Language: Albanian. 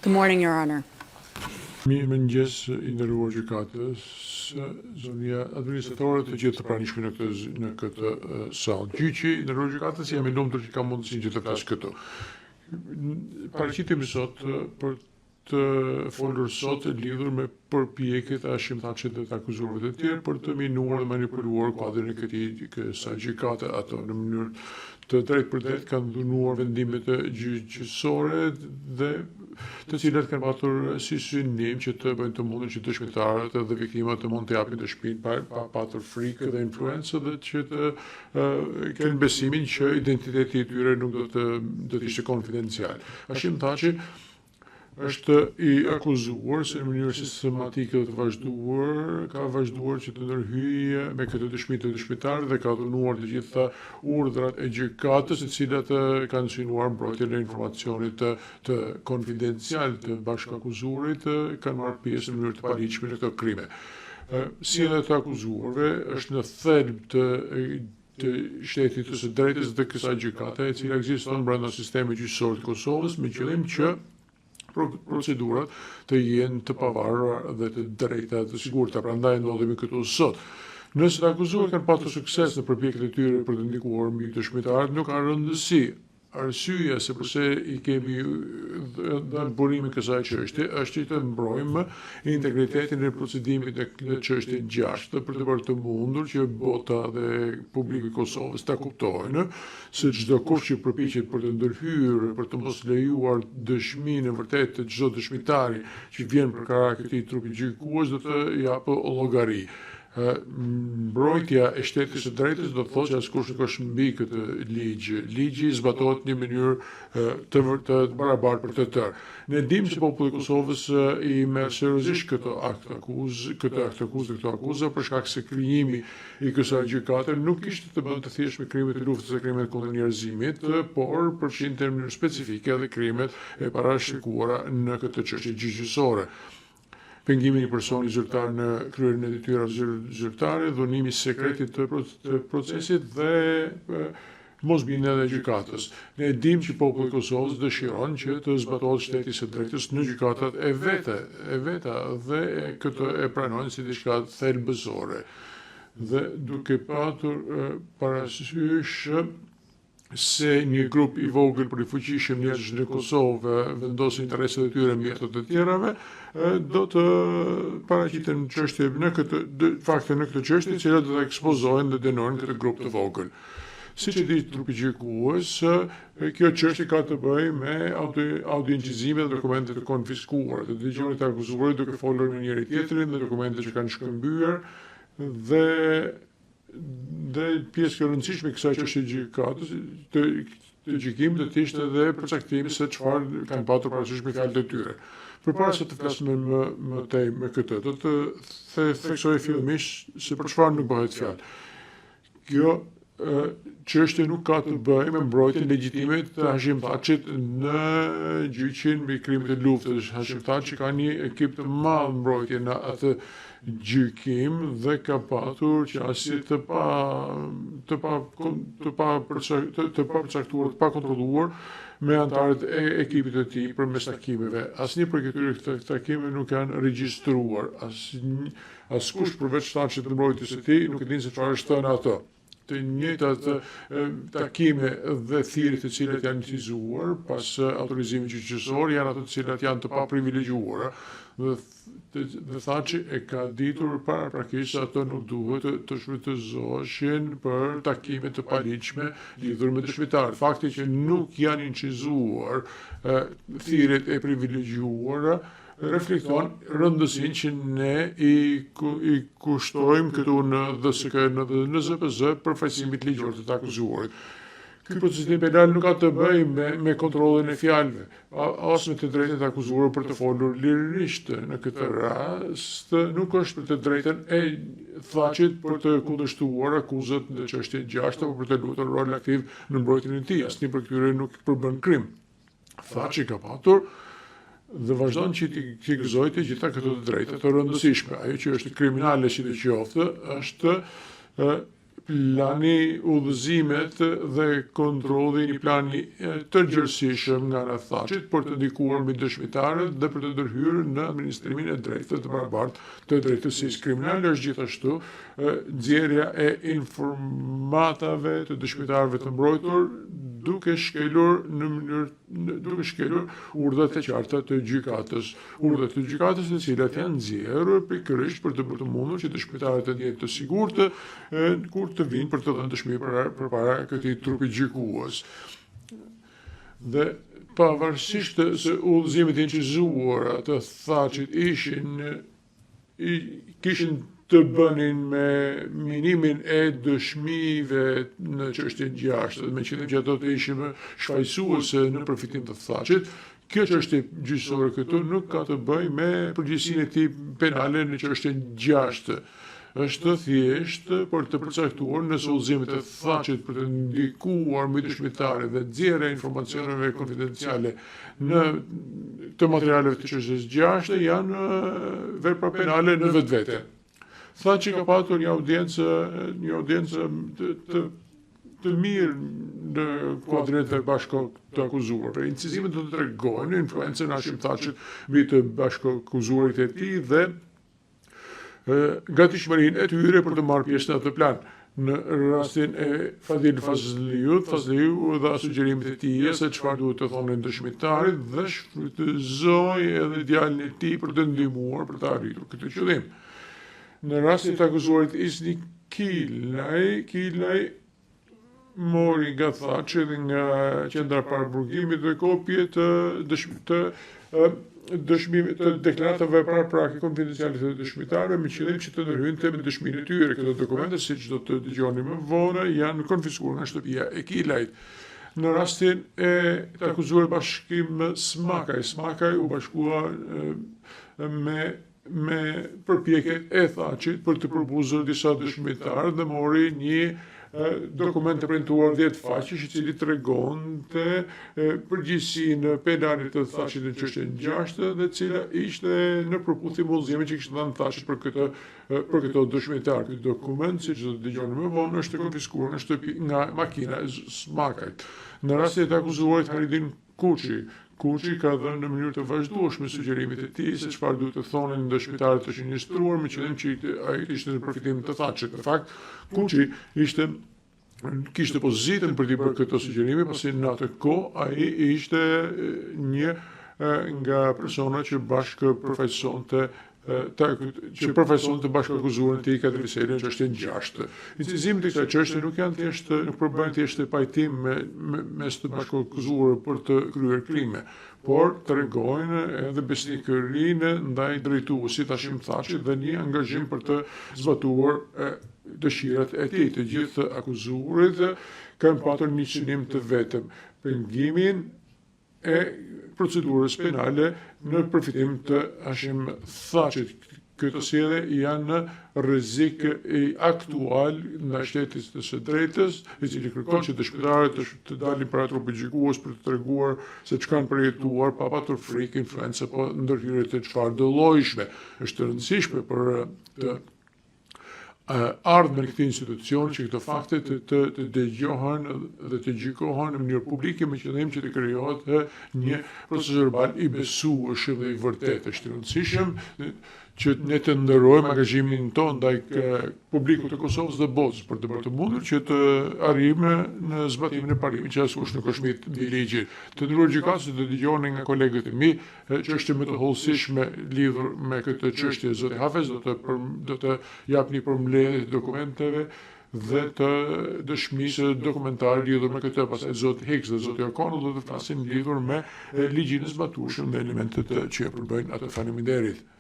Good morning, Your Honor. Mirëmëngjes, i nderuar gjykatës, zonia administratore të gjithë të pranishme në këtë sallë. Gjyqi, i nderuar gjykatës, jam i lumtur që kam mundësinë që të flas këtu. Paraqitemi sot për të folur sot lidhur me përpjekjet e shëmtaçit dhe të akuzuarve të tjerë për të minuar dhe manipuluar kuadrin e kësaj gjykate. Ato në mënyrë të drejtë për drejtë kanë dhunuar vendimet gjyqësore dhe të cilat kanë patur si synim që të bëjnë të mundur që dëshmitarët dhe viktimat të mund të japin të shtëpinë pa patur frikë dhe influencë dhe që të kenë besimin që identiteti i tyre nuk do të ishte konfidencial. Shëmtaçi është i akuzuar se në mënyrë sistematike dhe të vazhduar, ka vazhduar që të ndërhyjë me këtë dëshmi të dëshmitarit dhe ka dhunuar të gjitha urdhrat e gjykatës, të cilat kanë synuar mbrojtjen e informacionit të konfidencial të bashkëakuzuarit, kanë marrë pjesë në mënyrë të paligjshme në këto krime. Sjellja e të akuzuarve është në thelb të shtetit të së drejtës dhe kësaj gjykate, e cila ekziston brenda sistemit gjyqësor të Kosovës me qëllim që procedurat të jenë të pavarura dhe të drejta të sigurta. Prandaj ndodhemi këtu sot. Nëse të akuzuar kanë patur sukses në përpjekjet e tyre për të ndikuar mbi dëshmitarët, nuk ka rëndësi. Arsyeja se pse i kemi dhënë burimin kësaj çështje është që të mbrojmë integritetin e procedimit në çështjen 6 për të bërë të mundur që bota dhe publiku i Kosovës ta kuptojnë se çdo kush që përpiqet për të ndërhyrë, për të mos lejuar dëshminë e vërtetë të çdo dëshmitari që vjen përkara këtij trupi gjykues do të japë llogari. Mbrojtja e shtetit së drejtës do të thotë që askush nuk është mbi këtë ligj. Ligji zbatohet në mënyrë të barabartë për të tërë. Ne dimë se populli i Kosovës i merr seriozisht këtë akt akuze për shkak se krijimi i kësaj gjykate nuk ishte të bënte thjesht me krimet e luftës e krimet kundër njerëzimit, por përfshinte në mënyrë specifike edhe krimet e parashikuara në këtë çështje gjyqësore. Pengimin i personit zyrtar në kryerjen e detyrave zyrtare, dhunimi i sekretit të procesit dhe mosbindja e gjykatës. Ne dimë që populli i Kosovës dëshiron që të zbatohet shteti së drejtës në gjykatat e veta dhe këtë e pranojnë si diçka thelbësore. Dhe duke patur parasysh se një grup i vogël për i fuqishëm njerëzish në Kosovë vendosin interesat e tyre mbi ato të tjerave, do të paraqiten çështje në këtë çështje, të cilat do të ekspozohen dhe dënojnë këtë grup të vogël. Siç e di trupi gjykues, kjo çështje ka të bëjë me audiencizime dhe dokumente të konfiskuara, të dëgjuarit të akuzuarit duke folur me njëri tjetrin dhe dokumente që kanë shkëmbyer dhe pjesë e rëndësishme e kësaj çështje gjykatës të gjykimit do të ishte edhe përcaktimi se çfarë kanë patur parasysh me fjalët e tyre. Përpara se të flasim më tej me këtë, do të theksoj fillimisht se për çfarë nuk bëhet fjalë. Kjo çështje nuk ka të bëjë me mbrojtjen legjitime të Hashim Thaçit në gjyqin mbi krimet e luftës. Hashim Thaçi ka një ekip të madh mbrojtje në atë gjykim dhe ka patur qasje të përcaktuar, të pa kontrolluar me anëtarët e ekipit të tij përmes takimeve. Asnjë prej këtyre takimeve nuk janë regjistruar. Askush përveç Thaçit të mbrojtjes së tij nuk e din se çfarë është thënë ato. Të njëjtat takime dhe thirrje të cilat janë inicizuar pas autorizimit gjyqësor janë ato të cilat janë të paprivilegjuara dhe Thaçi e ka ditur paraprakisht se ato nuk duhet të shfrytëzoheshin për takime të paligjshme lidhur me dëshmitarët. Fakti që nuk janë incizuar thirrjet e privilegjuara reflekton rëndësinë që ne i kushtojmë këtu në DSK dhe në NZPZ përfaqësimit ligjor të akuzuarit. Ky procedim penal nuk ka të bëjë me kontrollin e fjalëve, as me të drejtën e akuzuar për të folur lirisht. Në këtë rast nuk është për të drejtën e Thaçit për të kundërshtuar akuzat në çështjen 6 apo për të luajtur rol aktiv në mbrojtjen e tij. Asnjë prej këtyre nuk përbën krim. Thaçi ka patur dhe vazhdon që t'i gëzojë të gjitha këto të drejta të rëndësishme. Ajo që është kriminale si të qoftë është plani udhëzimet dhe kontrolli një plani të gjërësishëm nga ana thaqit për të ndikuar mbi dëshmitarët dhe për të ndërhyrë në administrimin e drejtë të barabartë të drejtësisë kriminale. Është gjithashtu nxjerrja e informatave të dëshmitarëve të mbrojtur duke shkelur urdhët e qarta të gjykatës. Urdhët e gjykatës të cilat janë nxjerrur pikërisht për të bërë të mundur që dëshmitarët të jenë të sigurtë kur të vinë për të dhënë dëshmi përpara këtij trupi gjykues. Dhe pavarësisht se udhëzimet e incizuara të thaqit kishin të bënin me minimin e dëshmive në çështjen 6, me qëllim që ato të ishin shfaqësuese në përfitim të thaqit, kjo çështje gjyqësore këtu nuk ka të bëjë me përgjegjësinë e tij penale në çështjen 6. Është thjesht për të përcaktuar nëse udhëzimet e thaqit për të ndikuar mbi dëshmitarët dhe nxjerrja e informacioneve konfidenciale të materialeve të çështjes 6 janë vepra penale në vetvete. Thaqi ka patur një audiencë të mirë në kuadrin e bashkë të akuzuar. Incizimet do të tregojnë influencën e Hashim Thaçit mbi të bashkëakuzuarit e tij dhe gatishmërinë e tyre për të marrë pjesë në atë plan. Në rastin e Fadil Fazliu dha sugjerimet e tij se çfarë duhet të thonë dëshmitarit dhe shfrytëzoi edhe djalin e tij për të ndihmuar për të arritur këtë qëllim. Në rastin të akuzuarit Isni Kilaj mori nga Thaçi dhe nga qendra paraburgimit dhe kopje të deklaratave paraprake konfidenciale të dëshmitarëve me qëllim që të ndërhynte me dëshminë e tyre. Këto dokumente, siç do të dëgjoni më vonë, janë konfiskuar nga shtëpia e Kilajt. Në rastin e të akuzuar bashkim Smakaj u bashkua me përpjekjet e Thaçit për të përpuzur disa dëshmitarë dhe mori një dokument të printuar 10 faqesh i cili tregonte përgjegjësinë penale të Thaçit në çështjen 6 dhe cila ishte në përputhje me udhëzimin që kishte dhënë Thaçi për këto dëshmitar. Ky dokument, siç do të dëgjoni më vonë, është konfiskuar nga makina e Smakajt. Në rastin e akuzuarit Haridin Kuçi ka dhënë në mënyrë të vazhdueshme sugjerimet e tij se çfarë duhet të thonin dëshmitarët të shënjestruar me qëllim që ai ishte në përfitim të Thaçit. Në fakt, Kuçi kishte pozitën për të bërë këto sugjerime, pasi në atë kohë ai ishte një nga persona që përfaqësonte bashkëakuzuarin të Kadriveselin në çështjen 6. Incizimet e kësaj çështje nuk përbëjnë thjesht pajtim mes të bashkëakuzuar për të kryer krime, por tregojnë edhe besnikërinë ndaj drejtuesit Hashim Thaçit dhe një angazhim për të zbatuar dëshirat e tij. Të gjithë akuzuarit kanë patur një synim të vetëm: pengimin e procedurës penale në përfitim të Hashim Thaçit. Këto sjellje janë rrezik aktual ndaj shtetit të drejtës, i cili kërkon që dëshmitarët të dalin para trupit gjykues për të treguar se çka kanë përjetuar pa patur frikë, influencë apo ndërhyrje të çfarë do llojshme. Është e rëndësishme për të ardhmë në këtë institucion që këto fakte të dëgjohen dhe të gjykohen në mënyrë publike me qëllim që të krijohet një proces verbal i besueshëm dhe i vërtetë. Është e rëndësishëm që ne të ndërrojmë angazhimin tonë ndaj publikut të Kosovës dhe botës për të bërë të mundur që të arrijmë në zbatimin e parimit që askush nuk është mbi ligjin. Të nderuar gjykatës, do të dëgjoni nga kolegët e mi çështje më të hollësishme lidhur me këtë çështje. Zoti Hafez do të jap një përmbledhje të dokumenteve dhe të dëshmisë dokumentare lidhur me këtë. Pastaj zoti Hicks dhe zoti Okonu do të flasin lidhur me ligjin e zbatueshëm dhe elementet që e përbëjnë atë. Faleminderit.